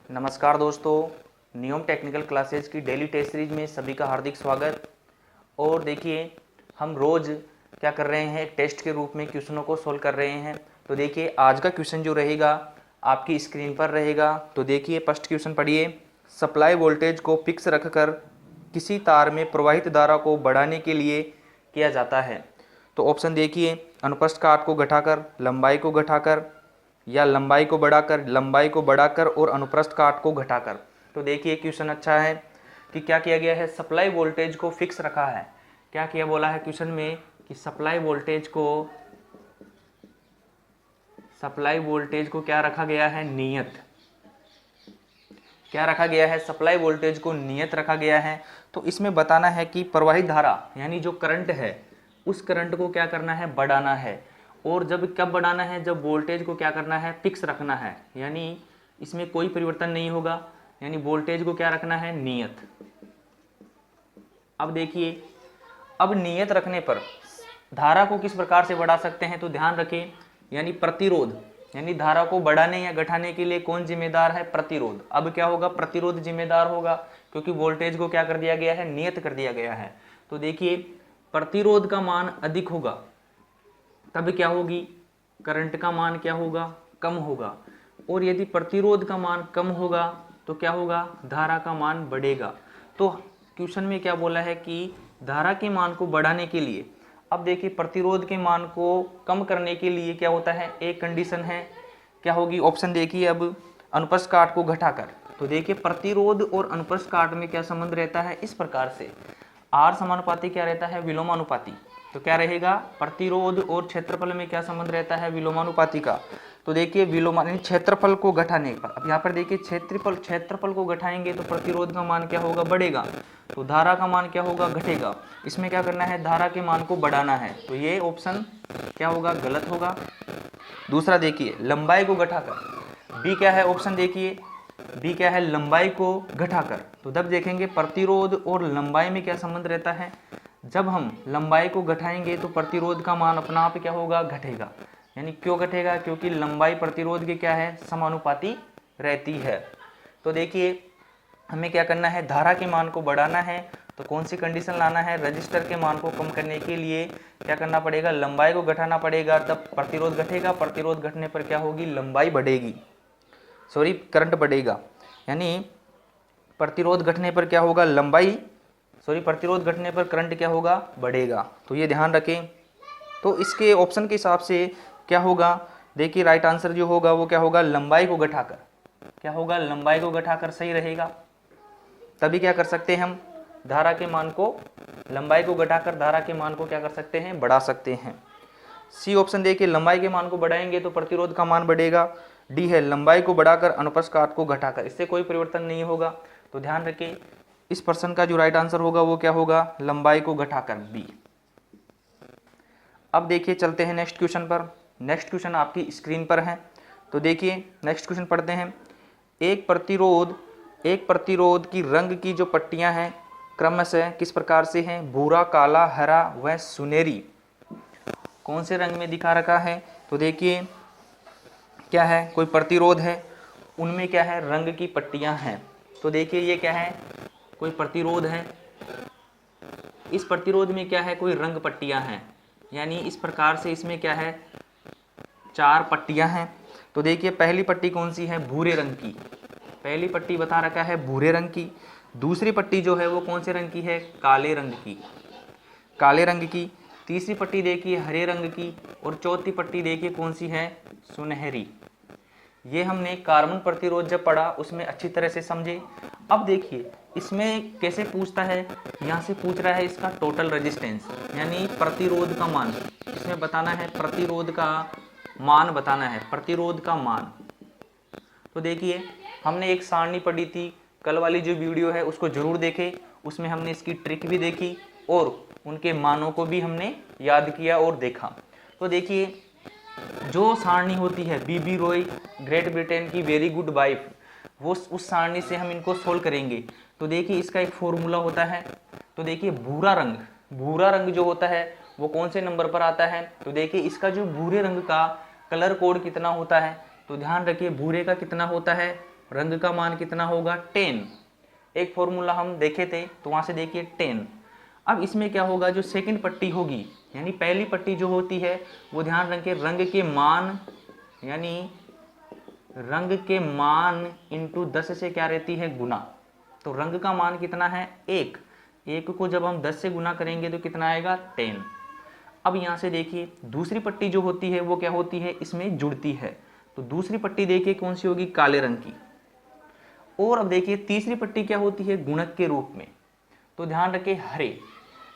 नमस्कार दोस्तों, नियम टेक्निकल क्लासेज की डेली टेस्ट सीरीज में सभी का हार्दिक स्वागत। और देखिए, हम रोज़ क्या कर रहे हैं, एक टेस्ट के रूप में क्वेश्चनों को सोल्व कर रहे हैं। तो देखिए, आज का क्वेश्चन जो रहेगा आपकी स्क्रीन पर रहेगा। तो देखिए, फर्स्ट क्वेश्चन पढ़िए। सप्लाई वोल्टेज को फिक्स रखकर किसी तार में प्रवाहित धारा को बढ़ाने के लिए किया जाता है। तो ऑप्शन देखिए, अनुप्रस्थ काट को घटाकर, लंबाई को घटाकर, या लंबाई को बढ़ाकर और अनुप्रस्थ काट को घटाकर। तो देखिए, क्वेश्चन अच्छा है कि क्या किया गया है, सप्लाई वोल्टेज को फिक्स रखा है। क्या किया बोला है क्वेश्चन में कि सप्लाई वोल्टेज को क्या रखा गया है, नियत। क्या रखा गया है, सप्लाई वोल्टेज को नियत रखा गया है। तो इसमें बताना है कि प्रवाहित धारा यानी जो करंट है उस करंट को क्या करना है, बढ़ाना है। और जब कब बढ़ाना है, जब वोल्टेज को क्या करना है, फिक्स रखना है, यानी इसमें कोई परिवर्तन नहीं होगा, यानी वोल्टेज को क्या रखना है, नियत। अब देखिए, अब नियत रखने पर धारा को किस प्रकार से बढ़ा सकते हैं, तो ध्यान रखें, यानी प्रतिरोध, यानी धारा को बढ़ाने या घटाने के लिए कौन जिम्मेदार है, प्रतिरोध। अब क्या होगा, प्रतिरोध जिम्मेदार होगा, क्योंकि वोल्टेज को क्या कर दिया गया है, नियत कर दिया गया है। तो देखिए, प्रतिरोध का मान अधिक होगा तब क्या होगी, करंट का मान क्या होगा, कम होगा। और यदि प्रतिरोध का मान कम होगा तो क्या होगा, धारा का मान बढ़ेगा। तो क्वेश्चन में क्या बोला है कि धारा के मान को बढ़ाने के लिए, अब देखिए, प्रतिरोध के मान को कम करने के लिए क्या होता है, एक कंडीशन है, क्या होगी, ऑप्शन देखिए। अब अनुप्रस्थ काट को घटाकर, तो देखिए, प्रतिरोध और अनुप्रस्थ काट में क्या संबंध रहता है, इस प्रकार से आर समानुपाती क्या रहता है, विलोमानुपाती। तो क्या रहेगा, प्रतिरोध और क्षेत्रफल में क्या संबंध रहता है, विलोमानुपाती का। तो देखिए, क्षेत्रफल को घटाने पर, अब यहाँ पर देखिए, क्षेत्रफल को घटाएंगे तो प्रतिरोध का मान क्या होगा, बढ़ेगा, तो धारा का मान क्या होगा, घटेगा। इसमें क्या करना है, धारा के मान को बढ़ाना है, तो ये ऑप्शन क्या होगा, गलत होगा। दूसरा देखिए, लंबाई को घटाकर, बी क्या है, ऑप्शन देखिए, बी क्या है, लंबाई को घटाकर। तो जब देखेंगे प्रतिरोध और लंबाई में क्या संबंध रहता है, जब हम लंबाई को घटाएंगे तो प्रतिरोध का मान अपना आप क्या होगा, घटेगा। यानी क्यों घटेगा, क्योंकि लंबाई प्रतिरोध के क्या है, समानुपाती रहती है। तो देखिए, हमें क्या करना है, धारा के मान को बढ़ाना है, तो कौन सी कंडीशन लाना है, रजिस्टर के मान को कम करने के लिए क्या करना पड़ेगा, लंबाई को घटाना पड़ेगा, तब प्रतिरोध घटेगा। प्रतिरोध घटने पर क्या होगी, लंबाई बढ़ेगी, करंट बढ़ेगा। यानी प्रतिरोध घटने पर क्या होगा, प्रतिरोध घटने पर करंट क्या होगा, बढ़ेगा। तो ये ध्यान रखें। तो इसके ऑप्शन के हिसाब से क्या होगा, देखिए, राइट आंसर जो होगा वो क्या होगा, लंबाई को घटाकर। क्या होगा, लंबाई को घटाकर सही रहेगा। तभी क्या कर सकते हैं हम, धारा के मान को, लंबाई को घटाकर धारा के मान को क्या कर सकते हैं, बढ़ा सकते हैं। सी ऑप्शन देखिए, लंबाई के मान को बढ़ाएंगे तो प्रतिरोध का मान बढ़ेगा। डी है, लंबाई को बढ़ाकर अनुप्रस्थ काट को घटाकर, इससे कोई परिवर्तन नहीं होगा। तो ध्यान रखें, इस प्रश्न का जो राइट आंसर होगा वो क्या होगा, लंबाई को घटाकर, बी। अब देखिए, चलते हैं नेक्स्ट क्वेश्चन पर। नेक्स्ट क्वेश्चन आपकी स्क्रीन पर है। तो देखिए, नेक्स्ट क्वेश्चन पढ़ते हैं। एक प्रतिरोध की रंग की जो पट्टियां हैं क्रमशः किस प्रकार से हैं, भूरा, काला, हरा व सुनहरी। कौन से रंग में दिखा रखा है, तो देखिए, क्या है, कोई प्रतिरोध है, उनमें क्या है, रंग की पट्टियां हैं। तो देखिए, ये क्या है, कोई प्रतिरोध है, इस प्रतिरोध में क्या है, कोई रंग पट्टियां हैं, यानी इस प्रकार से इसमें क्या है, 4 पट्टियां हैं। तो देखिए, पहली पट्टी कौन सी है, भूरे रंग की, पहली पट्टी बता रखा है भूरे रंग की। दूसरी पट्टी जो है वो कौन से रंग की है, काले रंग की। तीसरी पट्टी देखिए हरे रंग की, और चौथी पट्टी देखिए कौन सी है, सुनहरी। ये हमने कार्बन प्रतिरोध जब पढ़ा उसमें अच्छी तरह से समझे। अब देखिए, इसमें कैसे पूछता है, यहाँ से पूछ रहा है इसका टोटल रेजिस्टेंस, यानी प्रतिरोध का मान। इसमें बताना है प्रतिरोध का मान, बताना है प्रतिरोध का मान। तो देखिए, हमने एक सारणी पढ़ी थी, कल वाली जो वीडियो है उसको जरूर देखें, उसमें हमने इसकी ट्रिक भी देखी और उनके मानों को भी हमने याद किया और देखा। तो देखिए, जो सारणी होती है बीबी रॉय ग्रेट ब्रिटेन की वेरी गुड वाइफ, वो उस सारणी से हम इनको सोल्व करेंगे। तो देखिए, इसका एक फॉर्मूला होता है। तो देखिए, भूरा रंग जो होता है वो कौन से नंबर पर आता है, तो देखिए, इसका जो भूरे रंग का कलर कोड कितना होता है, तो ध्यान रखिए, भूरे का कितना होता है, रंग का मान कितना होगा 10। एक फॉर्मूला हम देखे थे तो वहां से देखिए 10। अब इसमें क्या होगा, जो सेकंड पट्टी होगी यानी पहली पट्टी जो होती है वो ध्यान रखें रंग के मान यानी रंग के मान इंटू 10 से क्या रहती है गुना। तो रंग का मान कितना है 1, 1 को जब हम 10 से गुना करेंगे तो कितना आएगा 10। अब यहाँ से देखिए दूसरी पट्टी जो होती है वो क्या होती है, इसमें जुड़ती है। तो दूसरी पट्टी देखिए कौन सी होगी, काले रंग की। और अब देखिए तीसरी पट्टी क्या होती है, गुणक के रूप में। तो ध्यान रखें हरे,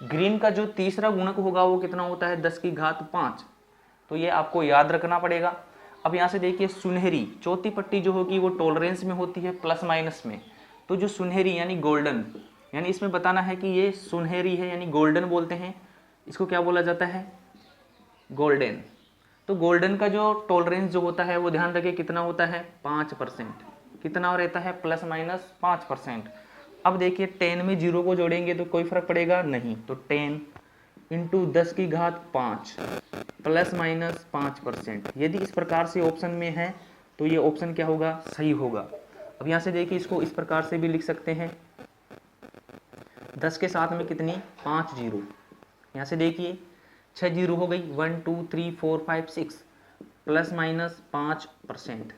ग्रीन का जो तीसरा गुणक होगा वो कितना होता है 10 की घात 5। तो ये आपको याद रखना पड़ेगा। अब यहाँ से देखिए सुनहरी, चौथी पट्टी जो होगी वो टॉलरेंस में होती है, प्लस माइनस में। तो जो सुनहरी यानी गोल्डन, यानी इसमें बताना है कि ये सुनहरी है यानी गोल्डन बोलते हैं, इसको क्या बोला जाता है, गोल्डन। तो गोल्डन का जो टॉलरेंस जो होता है वो ध्यान रखें कितना होता है 5%। कितना रहता है प्लस माइनस 5%। अब देखिए 10 में 0 को जोड़ेंगे तो कोई फर्क पड़ेगा नहीं। तो 10 इंटू 10 की घात 5 प्लस माइनस 5%। यदि इस प्रकार से ऑप्शन में है तो ये ऑप्शन क्या होगा, सही होगा। अब यहाँ से देखिए इसको इस प्रकार से भी लिख सकते हैं, 10 के साथ में कितनी 5 जीरो, यहाँ से देखिए 6 जीरो हो गई, 1 2 3 4 5 6 प्लस माइनस 5%।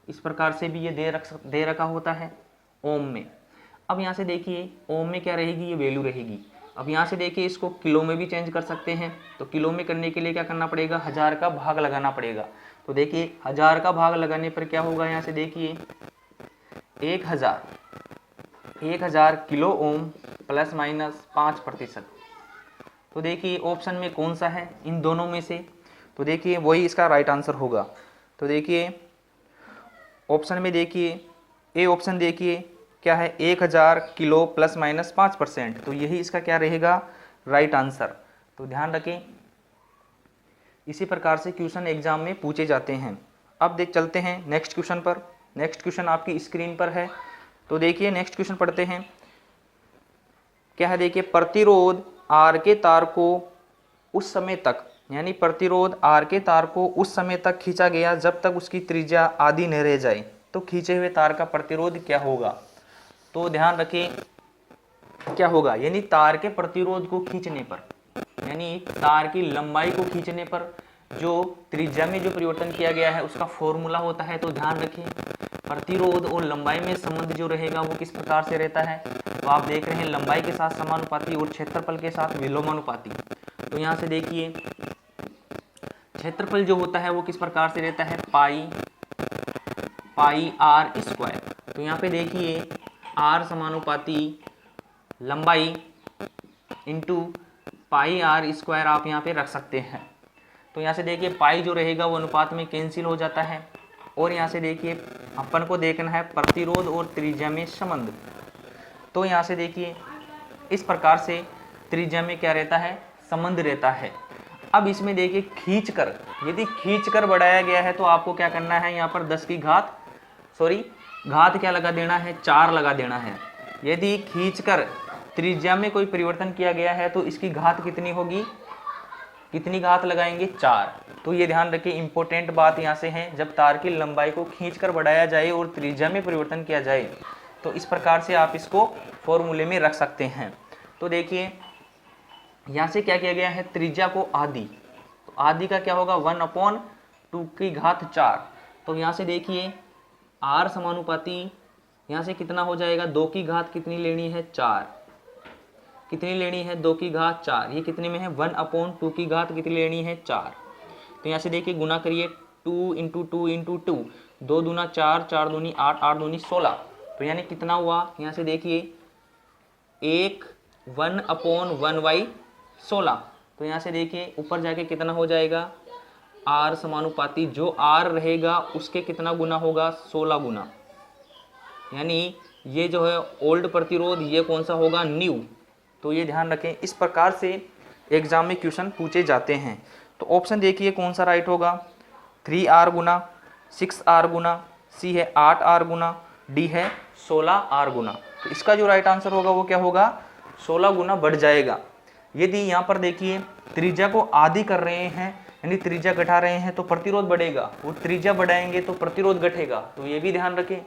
इस प्रकार से भी ये दे रखा होता है ओम में। अब यहाँ से देखिए ओम में क्या रहेगी, ये वैल्यू रहेगी। अब यहाँ से देखिए इसको किलो में भी चेंज कर सकते हैं। तो किलो में करने के लिए क्या करना पड़ेगा, 1000 का भाग लगाना पड़ेगा। तो देखिए 1000 का भाग लगाने पर क्या होगा, यहाँ से देखिए 1000 किलो ओम प्लस माइनस 5%। तो देखिए ऑप्शन में कौन सा है इन दोनों में से, तो देखिए वही इसका राइट आंसर होगा। तो देखिए ऑप्शन में देखिए ए ऑप्शन देखिए क्या है, 1000 किलो प्लस माइनस 5%। तो यही इसका क्या रहेगा, राइट आंसर। तो ध्यान रखें इसी प्रकार से क्वेश्चन एग्जाम में पूछे जाते हैं। अब देख चलते हैं नेक्स्ट क्वेश्चन पर। नेक्स्ट क्वेश्चन आपकी स्क्रीन पर है। तो देखिए नेक्स्ट क्वेश्चन पढ़ते हैं। क्या है देखिए, प्रतिरोध आर के तार को उस समय तक, यानी प्रतिरोध आर के तार को उस समय तक खींचा गया जब तक उसकी त्रिज्या आधी न रह जाए। तो खींचे हुए तार का प्रतिरोध क्या होगा। तो ध्यान रखें क्या होगा, यानी तार के प्रतिरोध को खींचने पर, यानी तार की लंबाई को खींचने पर जो त्रिज्या में जो परिवर्तन किया गया है उसका फॉर्मूला होता है। तो ध्यान रखें प्रतिरोध और लंबाई में संबंध जो रहेगा वो किस प्रकार से रहता है। तो आप देख रहे हैं लंबाई के साथ समानुपाती और क्षेत्रफल के साथ विलोमानुपाती। तो यहाँ से देखिए क्षेत्रफल जो होता है वो किस प्रकार से रहता है, पाई आर स्क्वायर। तो यहाँ पे देखिए आर समानुपाती लंबाई इंटू पाई आर स्क्वायर आप यहाँ पे रख सकते हैं। तो यहाँ से देखिए पाई जो रहेगा वो अनुपात में कैंसिल हो जाता है। और यहाँ से देखिए अपन को देखना है प्रतिरोध और त्रिज्या में संबंध। तो यहाँ से देखिए इस प्रकार से त्रिज्या में क्या रहता है, संबंध रहता है। अब इसमें देखिए खींचकर, यदि खींचकर बढ़ाया गया है तो आपको क्या करना है, यहाँ पर 10 की घात घात क्या लगा देना है, 4 लगा देना है। यदि खींचकर त्रिज्या में कोई परिवर्तन किया गया है तो इसकी घात कितनी होगी, कितनी घात लगाएंगे, 4। तो ये ध्यान रखिए इंपॉर्टेंट बात यहाँ से है, जब तार की लंबाई को खींचकर बढ़ाया जाए और त्रिज्या में परिवर्तन किया जाए तो इस प्रकार से आप इसको फॉर्मूले में रख सकते हैं। तो देखिए यहाँ से क्या किया गया है, त्रिज्या को आधी, तो आधी का क्या होगा 1/2 की घात 4। तो यहाँ से देखिए आर समानुपाती यहाँ से कितना हो जाएगा, 2 की घात कितनी लेनी है, 4। कितनी लेनी है, 2 की घात 4। ये कितने में है 1/2 की घात कितनी लेनी है, 4। तो यहाँ से देखिए गुना करिए 2 इंटू 2 इंटू 2, 2 दूना 4, 4 दूनी 8, 8 दूनी 16। तो यानी कितना हुआ, यहाँ से देखिए 1/1/16। तो यहाँ से देखिए ऊपर जाके कितना हो जाएगा, आर समानुपाती जो आर रहेगा उसके कितना गुना होगा, 16 गुना। यानी ये जो है ओल्ड प्रतिरोध, ये कौन सा होगा, न्यू। तो ये ध्यान रखें इस प्रकार से एग्जाम में क्वेश्चन पूछे जाते हैं। तो ऑप्शन देखिए कौन सा राइट होगा, 3R गुना, 6R गुना, सी है 8R गुना, डी है 16R गुना। तो इसका जो राइट आंसर होगा वो क्या होगा, 16 गुना बढ़ जाएगा। यदि यहाँ पर देखिए त्रिज्या को आधी कर रहे हैं यानी त्रिज्या घटा रहे हैं तो प्रतिरोध बढ़ेगा, वो त्रिज्या बढ़ाएंगे तो प्रतिरोध घटेगा। तो ये भी ध्यान रखें।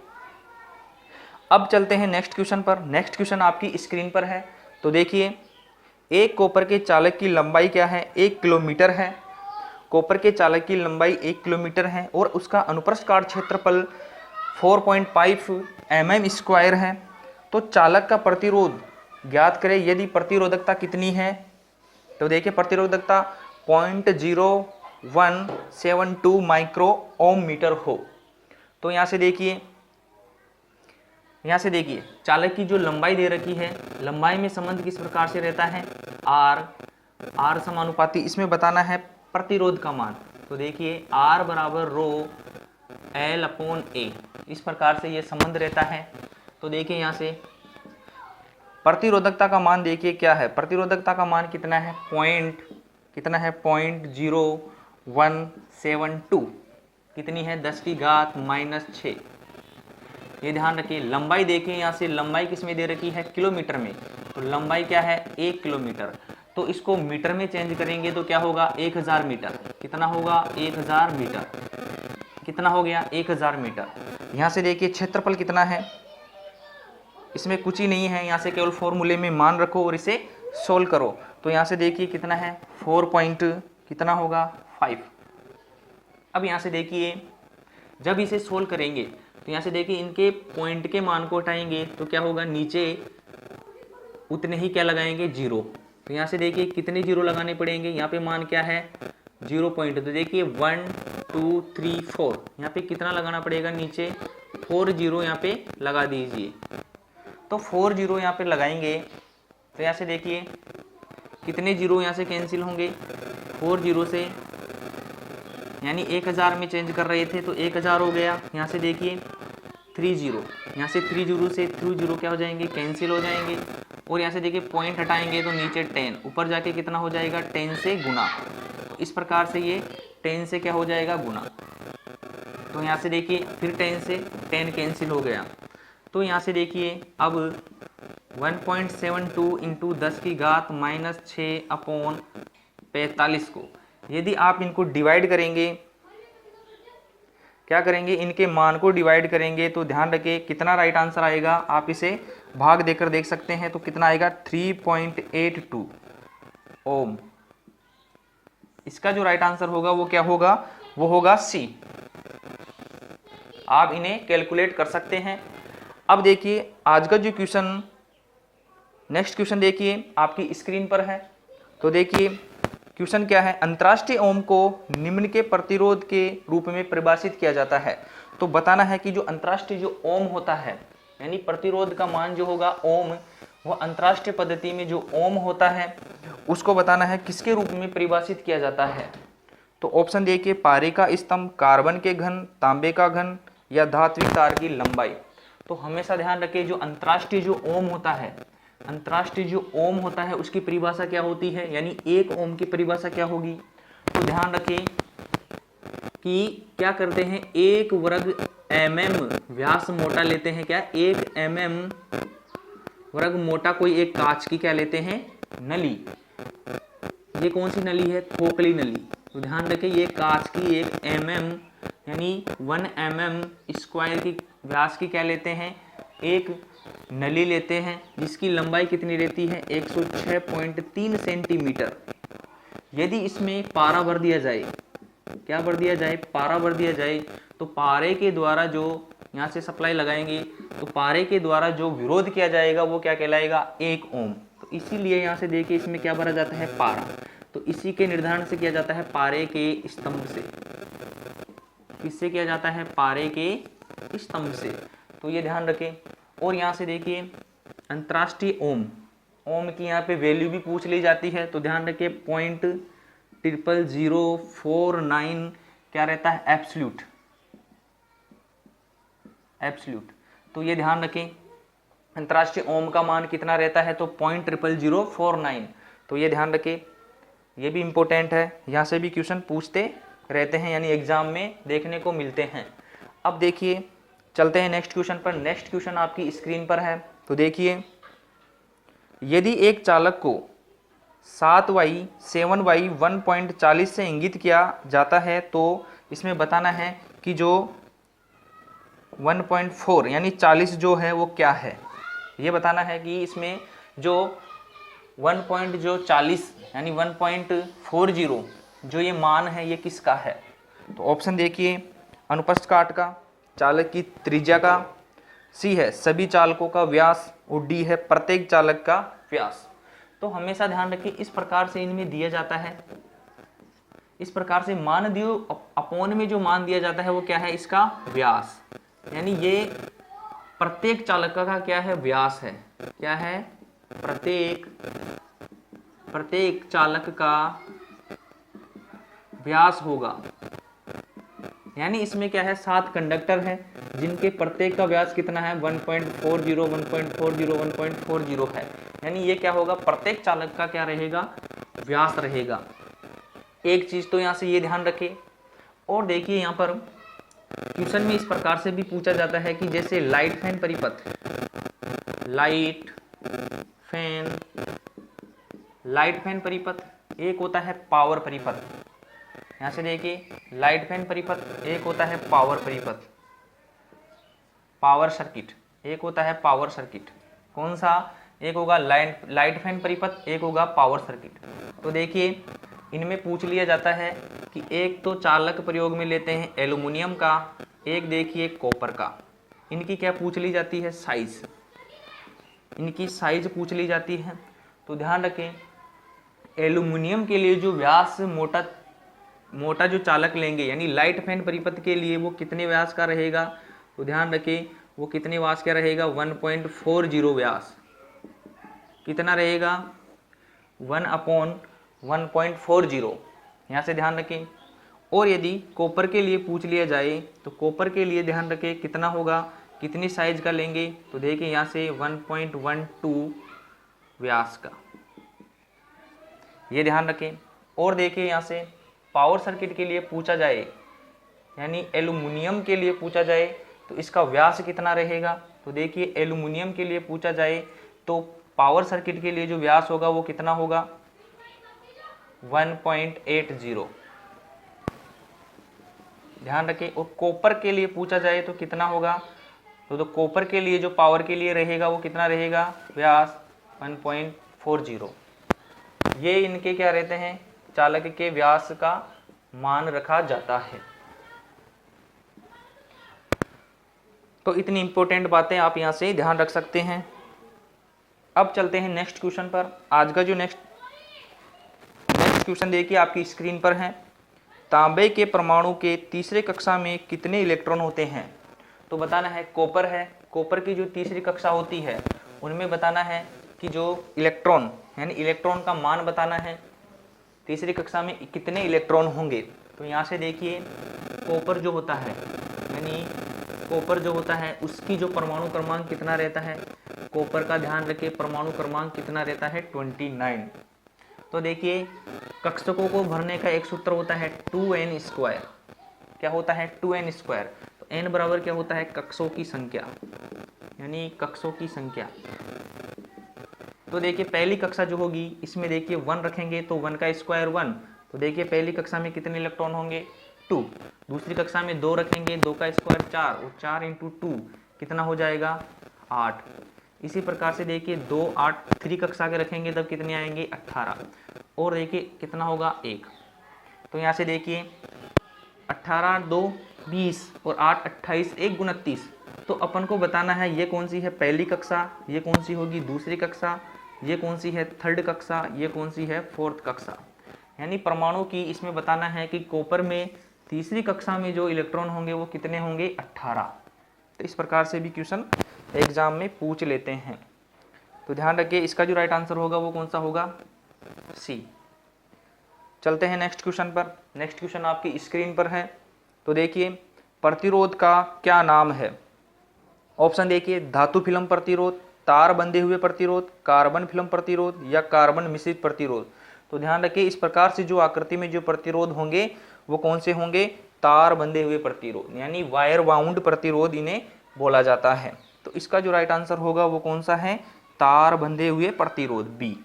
अब चलते हैं नेक्स्ट क्वेश्चन पर। नेक्स्ट क्वेश्चन आपकी स्क्रीन पर है। तो देखिए, एक कॉपर के चालक की लंबाई क्या है? 1 किलोमीटर है। कॉपर के चालक की लंबाई 1 किलोमीटर है और उसका अनुप्रस्थ काट क्षेत्रफल 4.5 mm² है। तो चालक का प्रतिरोध ज्ञात करें। यदि प्रतिरोधकता कितनी है? तो देखिए, प्रतिरोधकता 0.0172 माइक्रो ओम मीटर हो। तो यहाँ से देखिए चालक की जो लंबाई दे रखी है, लंबाई में संबंध किस प्रकार से रहता है? आर समानुपाती, इसमें बताना है प्रतिरोध का मान। तो देखिए R बराबर रो L अपॉन A, इस प्रकार से ये संबंध रहता है। तो देखिए यहाँ से प्रतिरोधकता का मान देखिए क्या है। प्रतिरोधकता का मान कितना है? 0.0172, कितनी है? 10⁻⁻⁶। ये ध्यान रखिए। लंबाई देखिए यहाँ से, लंबाई किस में दे रखी है? किलोमीटर में। तो लंबाई क्या है? 1 किलोमीटर। तो इसको मीटर में चेंज करेंगे तो क्या होगा? 1000 मीटर। कितना होगा? 1000 मीटर। कितना हो गया? 1000 मीटर। यहाँ से देखिए क्षेत्रफल कितना है? इसमें कुछ ही नहीं है, यहाँ से केवल फॉर्मूले में मान रखो और इसे सोल्व करो। तो यहाँ से देखिए कितना है? 4.5। अब यहाँ से देखिए जब इसे सोल्व करेंगे तो यहाँ से देखिए इनके पॉइंट के मान को हटाएंगे तो क्या होगा? नीचे उतने ही क्या लगाएंगे? 0। तो यहाँ से देखिए कितने 0 लगाने पड़ेंगे? यहाँ पे मान क्या है? 0 पॉइंट। तो देखिए 1 2 3 4, यहाँ पे कितना लगाना पड़ेगा? नीचे 4 0 यहाँ पे लगा दीजिए। तो 4 0 यहाँ पे लगाएंगे तो यहाँ से देखिए कितने 0 यहाँ से कैंसिल होंगे? 4 0 से, यानी 1000 में चेंज कर रहे थे तो 1000 हो गया। यहाँ से देखिए 3 0, यहाँ से 3 0 से 3 0 क्या हो जाएंगे? कैंसिल हो जाएंगे। और यहाँ से देखिए पॉइंट हटाएंगे तो नीचे 10, ऊपर जाके कितना हो जाएगा? 10 से गुना। तो इस प्रकार से ये 10 से क्या हो जाएगा? गुना। तो यहाँ से देखिए फिर 10 से 10 कैंसिल हो गया। तो यहाँ से देखिए अब 1.72 इंटू 10⁻⁻⁶ अपॉन 45 को यदि आप इनको डिवाइड करेंगे, क्या करेंगे? इनके मान को डिवाइड करेंगे तो ध्यान रखिए कितना राइट आंसर आएगा। आप इसे भाग देकर देख सकते हैं। तो कितना आएगा? 3.82 ओम। इसका जो राइट आंसर होगा वो क्या होगा? वो होगा सी। आप इन्हें कैलकुलेट कर सकते हैं। अब देखिए आज का जो क्वेश्चन, नेक्स्ट क्वेश्चन देखिए आपकी स्क्रीन पर है। तो देखिए क्वेश्चन क्या है? अंतर्राष्ट्रीय ओम को निम्न के प्रतिरोध के रूप में परिभाषित किया जाता है। तो बताना है कि जो अंतर्राष्ट्रीय जो ओम होता है, यानी प्रतिरोध का मान जो होगा ओम, वो अंतर्राष्ट्रीय पद्धति में जो ओम होता है उसको बताना है किसके रूप में परिभाषित किया जाता है। तो ऑप्शन देखिए, पारे का स्तंभ, कार्बन के घन, तांबे का घन या धात्विक तार की लंबाई। तो हमेशा ध्यान रखिए जो अंतर्राष्ट्रीय जो ओम होता है, अंतर्राष्ट्रीय जो ओम होता है उसकी परिभाषा क्या होती है? यानी 1 ओम की परिभाषा क्या होगी? तो ध्यान रखें कि क्या करते हैं? 1 वर्ग mm व्यास मोटा लेते हैं। क्या? 1 mm वर्ग मोटा कोई एक कांच की क्या लेते हैं? नली। ये कौन सी नली है? खोखली नली। तो ध्यान रखें ये कांच की 1 mm यानी 1 mm² की व्यास की क्या लेते हैं? एक नली लेते हैं जिसकी लंबाई कितनी रहती है? 106.3 सेंटीमीटर। यदि इसमें पारा भर दिया जाए, क्या भर दिया जाए? पारा भर दिया जाए, तो पारे के द्वारा जो यहाँ से सप्लाई लगाएंगे तो पारे के द्वारा जो विरोध किया जाएगा वो क्या कहलाएगा? 1 ओम। तो इसीलिए यहाँ से देखिए इसमें क्या भरा जाता है? पारा। तो इसी के निर्धारण से किया जाता है पारे के स्तंभ से। किससे किया जाता है? पारे के स्तंभ से। तो ये ध्यान रखें। और यहाँ से देखिए अंतर्राष्ट्रीय ओम, ओम की यहाँ पे वैल्यू भी पूछ ली जाती है। तो ध्यान रखिए 0.0049 क्या रहता है? एब्सोल्यूट। तो ये ध्यान रखें अंतर्राष्ट्रीय ओम का मान कितना रहता है? तो 0.0049। तो ये ध्यान रखें, ये भी इम्पोर्टेंट है, यहाँ से भी क्वेश्चन पूछते रहते हैं, यानी एग्जाम में देखने को मिलते हैं। अब देखिए चलते हैं नेक्स्ट क्वेश्चन पर। नेक्स्ट क्वेश्चन आपकी स्क्रीन पर है। तो देखिए यदि एक चालक को 7y 7y 1.40 से इंगित किया जाता है तो इसमें बताना है कि जो 1.4 यानी 40 जो है वो क्या है, ये बताना है कि इसमें जो 1.40 यानी 1.40 जो ये मान है ये किसका है। तो ऑप्शन देखिए, अनुप्रस्थ काट का, चालक की त्रिज्या का, सी है सभी चालकों का व्यास, और डी है प्रत्येक चालक का व्यास। तो हमेशा ध्यान रखिए इस प्रकार से इनमें दिया जाता है, इस प्रकार से मान दियो अपोन में जो मान दिया जाता है वो क्या है, इसका व्यास, यानी ये प्रत्येक चालक का क्या है, व्यास है। क्या है, प्रत्येक चालक का व्यास होगा। यानी इसमें क्या है, 7 कंडक्टर हैं जिनके प्रत्येक का व्यास कितना है, 1.40 1.40 1.40 है। यानी ये क्या होगा, प्रत्येक चालक का क्या रहेगा, व्यास रहेगा। एक चीज तो यहाँ से ये ध्यान रखें। और देखिए यहाँ पर क्वेश्चन में इस प्रकार से भी पूछा जाता है कि जैसे लाइट फैन परिपथ, लाइट फैन परिपथ, एक होता है पावर परिपथ। यहाँ से देखिए लाइट फैन परिपथ, एक होता है पावर परिपथ, पावर सर्किट, एक होता है पावर सर्किट। कौन सा, एक होगा लाइट फैन परिपथ, एक होगा पावर सर्किट। तो देखिए इनमें पूछ लिया जाता है कि एक तो चालक प्रयोग में लेते हैं एल्युमिनियम का, एक देखिए कॉपर का। इनकी क्या पूछ ली जाती है, साइज, इनकी साइज पूछ ली जाती है। तो ध्यान रखें एल्युमिनियम के लिए जो व्यास मोटा जो चालक लेंगे, यानी लाइट फैन परिपथ के लिए वो कितने व्यास का रहेगा, तो ध्यान रखें वो कितने व्यास का रहेगा, 1.40 व्यास। कितना रहेगा, 1/1.40। यहाँ से ध्यान रखें। और यदि कॉपर के लिए पूछ लिया जाए तो कॉपर के लिए ध्यान रखें कितना होगा, कितनी साइज का लेंगे, तो देखिए यहाँ से 1.12 व्यास का, ये ध्यान रखें। और देखिए यहाँ से पावर सर्किट के लिए पूछा जाए, यानी एल्युमिनियम के लिए पूछा जाए तो इसका व्यास कितना रहेगा, तो देखिए एल्युमिनियम के लिए पूछा जाए तो पावर सर्किट के लिए जो व्यास होगा वो कितना होगा, 1.80। ध्यान रखें। और कॉपर के लिए पूछा जाए तो कितना होगा, तो कॉपर के लिए जो पावर के लिए रहेगा वो कितना रहेगा, व्यास 1.40। ये इनके क्या रहते हैं, चालक के व्यास का मान रखा जाता है। तो इतनी इंपॉर्टेंट बातें आप यहां से ध्यान रख सकते हैं। अब चलते हैं नेक्स्ट क्वेश्चन पर। आज का जो नेक्स्ट क्वेश्चन देखिए आपकी स्क्रीन पर है, तांबे के परमाणु के तीसरे कक्षा में कितने इलेक्ट्रॉन होते हैं। तो बताना है कॉपर है, कॉपर की जो तीसरी कक्षा होती है उनमें बताना है कि जो इलेक्ट्रॉन यानी इलेक्ट्रॉन का मान बताना है, तीसरी कक्षा में कितने इलेक्ट्रॉन होंगे। तो यहाँ से देखिए कॉपर जो होता है, यानी कॉपर जो होता है उसकी जो परमाणु क्रमांक कितना रहता है, कॉपर का ध्यान रखिए परमाणु क्रमांक कितना रहता है, 29। तो देखिए कक्षकों को भरने का एक सूत्र होता है 2n²। क्या होता है, 2n²। तो n बराबर क्या होता है, कक्षों की संख्या, यानी कक्षों की संख्या। तो देखिए पहली कक्षा जो होगी इसमें देखिए 1 रखेंगे तो 1 का स्क्वायर 1। तो देखिए पहली कक्षा में कितने इलेक्ट्रॉन होंगे, 2। दूसरी कक्षा में 2 रखेंगे, 2 का स्क्वायर 4, और 4 × 2 कितना हो जाएगा, 8। इसी प्रकार से देखिए 2 8 3 कक्षा के रखेंगे तब कितने आएंगे, 18। और देखिए कितना होगा, 1। तो यहाँ से देखिए 18 2 20 और 8 28, 1 29। तो अपन को बताना है ये कौन सी है पहली कक्षा, ये कौन सी होगी दूसरी कक्षा, ये कौन सी है थर्ड कक्षा, ये कौन सी है फोर्थ कक्षा। यानी परमाणु की इसमें बताना है कि कॉपर में तीसरी कक्षा में जो इलेक्ट्रॉन होंगे वो कितने होंगे, 18। तो इस प्रकार से भी क्वेश्चन एग्जाम में पूछ लेते हैं। तो ध्यान रखिए इसका जो राइट आंसर होगा वो कौन सा होगा, सी। चलते हैं नेक्स्ट क्वेश्चन पर। नेक्स्ट क्वेश्चन आपकी स्क्रीन पर है। तो देखिए प्रतिरोध का क्या नाम है। ऑप्शन देखिए धातु फिल्म प्रतिरोध, तार बंधे हुए प्रतिरोध, कार्बन फिल्म प्रतिरोध या कार्बन मिश्रित प्रतिरोध। तो ध्यान रखिए इस प्रकार से जो आकृति में जो प्रतिरोध होंगे वो कौन से होंगे, तार बंधे हुए प्रतिरोध, यानी वायर बाउंड प्रतिरोध इन्हें बोला जाता है। तो इसका जो राइट आंसर होगा वो कौन सा है, तार बंधे हुए प्रतिरोध, बी।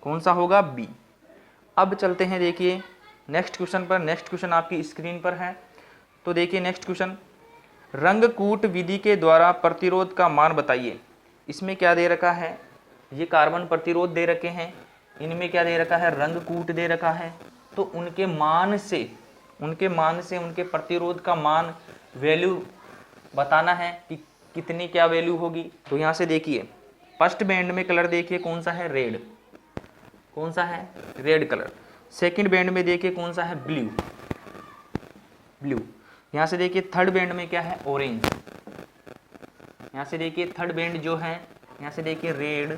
कौन सा होगा, बी। अब चलते हैं देखिए नेक्स्ट क्वेश्चन पर। नेक्स्ट क्वेश्चन आपकी स्क्रीन पर है। तो देखिए नेक्स्ट क्वेश्चन, रंगकूट विधि के द्वारा प्रतिरोध का मान बताइए। इसमें क्या दे रखा है, ये कार्बन प्रतिरोध दे रखे हैं, इनमें क्या दे रखा है, रंगकूट दे रखा है। तो उनके मान से उनके प्रतिरोध का मान वैल्यू बताना है कि कितनी क्या वैल्यू होगी। तो यहाँ से देखिए फर्स्ट बैंड में कलर देखिए कौन सा है, रेड, कौन सा है, रेड कलर। सेकंड बैंड में देखिए कौन सा है, ब्लू, ब्लू। यहाँ से देखिए थर्ड बैंड में क्या है, ऑरेंज। यहाँ से देखिए थर्ड बैंड जो है, यहाँ से देखिए रेड,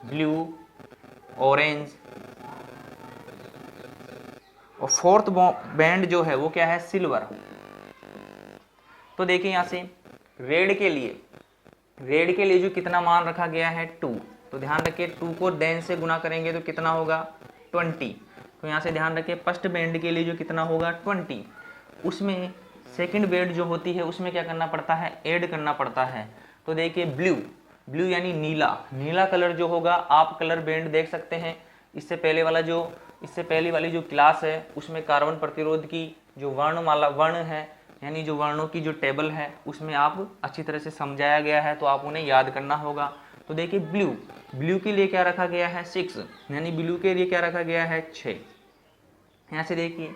ब्लू, ऑरेंज। और फोर्थ बैंड जो है वो क्या है, सिल्वर। तो देखिए यहाँ से रेड के लिए जो कितना मान रखा गया है, 2। तो ध्यान रखिए 2 को 10 से गुना करेंगे तो कितना होगा, 20। तो यहाँ से ध्यान रखिए फर्स्ट बैंड के लिए जो कितना होगा, 20। उसमें सेकंड बैंड जो होती है उसमें क्या करना पड़ता है, ऐड करना पड़ता है। तो देखिए ब्लू यानी नीला कलर जो होगा, आप कलर बैंड देख सकते हैं। इससे पहले वाली जो क्लास है उसमें कार्बन प्रतिरोध की जो वर्ण है, यानी जो वर्णों की जो टेबल है उसमें आप अच्छी तरह से समझाया गया है, तो आप उन्हें याद करना होगा। तो देखिए ब्लू के लिए क्या रखा गया है, 6, यानी ब्लू के लिए क्या रखा गया है, 6। यहाँ से देखिए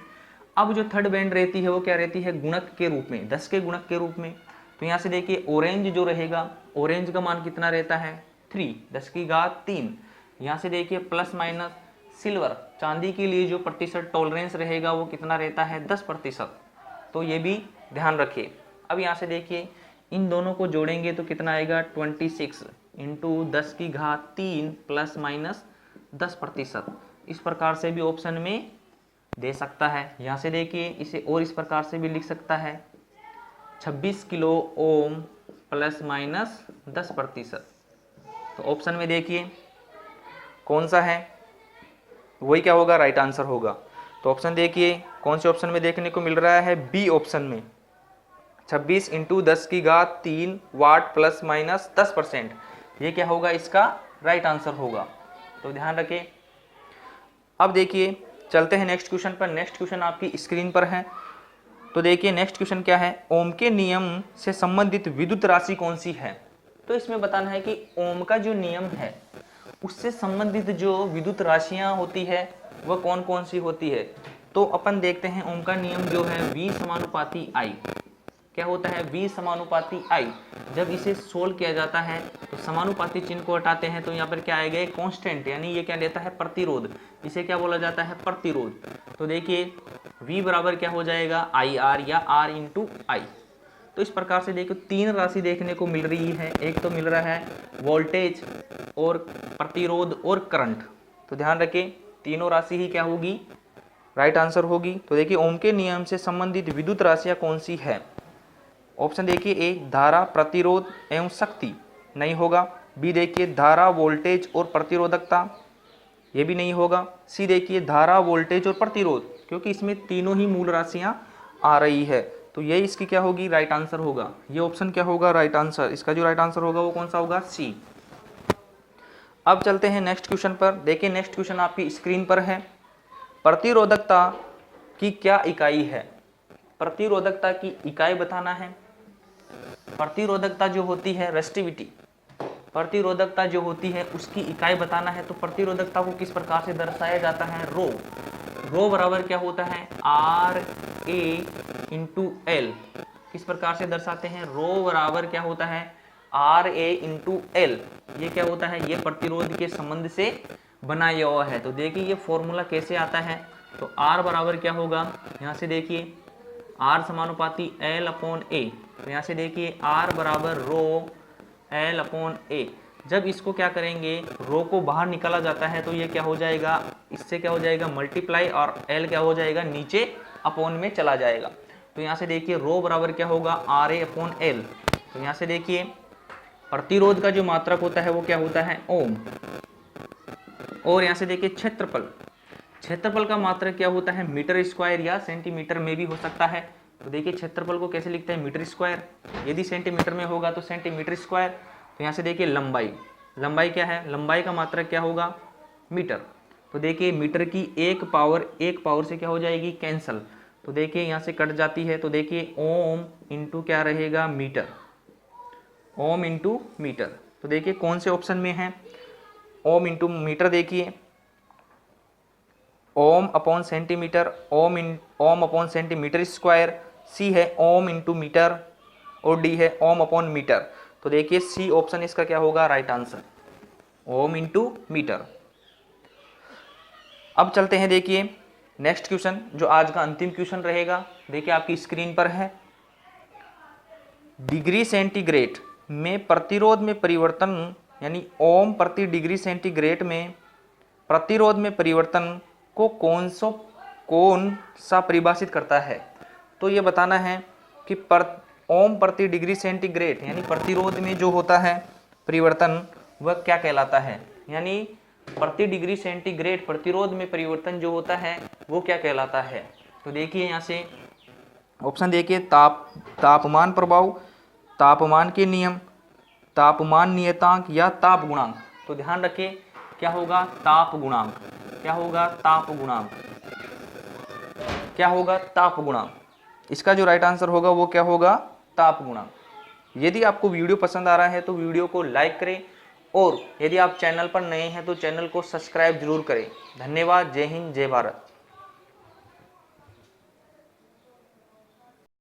अब जो थर्ड बैंड रहती है वो क्या रहती है, गुणक के रूप में, 10 के गुणक के रूप में। तो यहाँ से देखिए ऑरेंज जो रहेगा, ऑरेंज का मान कितना रहता है, 3, 10 की घात 3। यहाँ से देखिए प्लस माइनस सिल्वर, चांदी के लिए जो प्रतिशत टॉलरेंस रहेगा वो कितना रहता है, 10%। तो ये भी ध्यान रखिए। अब यहाँ से देखिए इन दोनों को जोड़ेंगे तो कितना आएगा, 26 इंटू 10 की घात 3 प्लस माइनस 10%। इस प्रकार से भी ऑप्शन में दे सकता है। यहाँ से देखिए इसे और इस प्रकार से भी लिख सकता है, 26 किलो ओम प्लस माइनस 10%। तो ऑप्शन में देखिए कौन सा है, वही क्या होगा, राइट आंसर होगा। तो ऑप्शन देखिए कौन से ऑप्शन में देखने को मिल रहा है, बी ऑप्शन में, 26 इंटू 10 की घात 3 वाट प्लस माइनस 10%। ये क्या होगा, इसका राइट आंसर होगा। तो ध्यान रखें। अब देखिए चलते हैं नेक्स्ट क्वेश्चन पर। नेक्स्ट क्वेश्चन आपकी स्क्रीन पर है। तो देखिए नेक्स्ट क्वेश्चन क्या है, ओम के नियम से संबंधित विद्युत राशि कौन सी है। तो इसमें बताना है कि ओम का जो नियम है उससे संबंधित जो विद्युत राशियां होती है वह कौन कौन सी होती है। तो अपन देखते हैं ओम का नियम जो है V समानुपाती I। क्या होता है, V समानुपाती I। जब इसे सोल्व किया जाता है तो समानुपाती चिन्ह को हटाते हैं तो यहाँ पर क्या आएगा, कांस्टेंट, यानी ये क्या लेता है, प्रतिरोध। इसे क्या बोला जाता है, प्रतिरोध। तो देखिए V बराबर क्या हो जाएगा, IR या R इंटू I। तो इस प्रकार से देखो 3 राशि देखने को मिल रही है। एक तो मिल रहा है वोल्टेज और प्रतिरोध और करंट। तो ध्यान रखें तीनों राशि ही क्या होगी, राइट आंसर होगी। तो देखिए ओम के नियम से संबंधित विद्युत राशियां कौन सी है। ऑप्शन देखिए ए धारा, प्रतिरोध एवं शक्ति, नहीं होगा। बी देखिए धारा, वोल्टेज और प्रतिरोधकता, ये भी नहीं होगा। सी देखिए धारा, वोल्टेज और प्रतिरोध, क्योंकि इसमें तीनों ही मूल राशियां आ रही है। तो ये इसकी क्या होगी, राइट आंसर होगा। ये ऑप्शन क्या होगा, राइट आंसर। इसका जो राइट आंसर होगा वो कौन सा होगा, सी। अब चलते हैं नेक्स्ट क्वेश्चन पर। देखिए नेक्स्ट क्वेश्चन आपकी स्क्रीन पर है। प्रतिरोधकता की क्या इकाई है। प्रतिरोधकता की इकाई बताना है। प्रतिरोधकता जो होती है, रेसिस्टिविटी, प्रतिरोधकता जो होती है उसकी इकाई बताना है। तो प्रतिरोधकता को किस प्रकार से दर्शाया जाता है, रो बराबर क्या होता है, आर ए इंटू एल। किस प्रकार से दर्शाते हैं, रो बराबर क्या होता है, आर ए इंटू एल। ये क्या होता है, ये प्रतिरोध के संबंध से बनाया हुआ है। तो देखिए ये फॉर्मूला कैसे आता है। तो आर बराबर क्या होगा, यहाँ से देखिए आर समानुपाती एल अपॉन ए। तो यहाँ से देखिए आर बराबर रो एल अपॉन ए। जब इसको क्या करेंगे, रो को बाहर निकाला जाता है तो ये क्या हो जाएगा, इससे क्या हो जाएगा मल्टीप्लाई, और एल क्या हो जाएगा, नीचे अपॉन में चला जाएगा। तो यहाँ से देखिए रो बराबर क्या होगा, आर ए अपॉन एल। तो यहाँ से देखिए प्रतिरोध का जो मात्रक होता है वो क्या होता है, ओम। और यहाँ से देखिए क्षेत्रफल का मात्रक क्या होता है, मीटर स्क्वायर या सेंटीमीटर में भी हो सकता है। तो देखिए क्षेत्रफल को कैसे लिखते हैं, मीटर स्क्वायर। यदि सेंटीमीटर में होगा तो सेंटीमीटर स्क्वायर। तो यहाँ से देखिए लंबाई क्या है, लंबाई का मात्रक क्या होगा, मीटर। तो देखिए मीटर की एक पावर से क्या हो जाएगी, कैंसल। तो देखिए यहाँ से कट जाती है, तो देखिए ओम इंटू क्या रहेगा, मीटर, ओम इंटू मीटर। तो देखिए कौन से ऑप्शन में है, ओम इंटू मीटर, देखिए ओम अपॉन सेंटीमीटर, ओम अपॉन सेंटीमीटर स्क्वायर, सी है ओम इंटू मीटर, और डी है ओम अपॉन मीटर। तो देखिए सी ऑप्शन इसका क्या होगा, right answer, ohm into metre. अब चलते हैं देखिए नेक्स्ट क्वेश्चन, जो आज का अंतिम क्वेश्चन रहेगा। देखिए आपकी स्क्रीन पर है, डिग्री सेंटीग्रेड में प्रतिरोध में परिवर्तन, यानी ओम प्रति डिग्री सेंटीग्रेड में प्रतिरोध में परिवर्तन को कौन सा परिभाषित करता है। तो ये बताना है कि ओम प्रति डिग्री सेंटीग्रेड यानी प्रतिरोध में जो होता है परिवर्तन वह क्या कहलाता है, यानी प्रति डिग्री सेंटीग्रेड प्रतिरोध में परिवर्तन जो होता है वो क्या कहलाता है। तो देखिए यहाँ से ऑप्शन देखिए, तापमान प्रभाव, तापमान के नियम, तापमान नियतांक या ताप गुणांक। तो ध्यान रखिए क्या होगा, ताप गुणांक, क्या होगा, ताप गुणांक, क्या होगा, ताप गुणांक। इसका जो राइट आंसर होगा वो क्या होगा, ताप गुणांक। यदि आपको वीडियो पसंद आ रहा है तो वीडियो को लाइक करें, और यदि आप चैनल पर नए हैं तो चैनल को सब्सक्राइब जरूर करें। धन्यवाद, जय हिंद, जय भारत।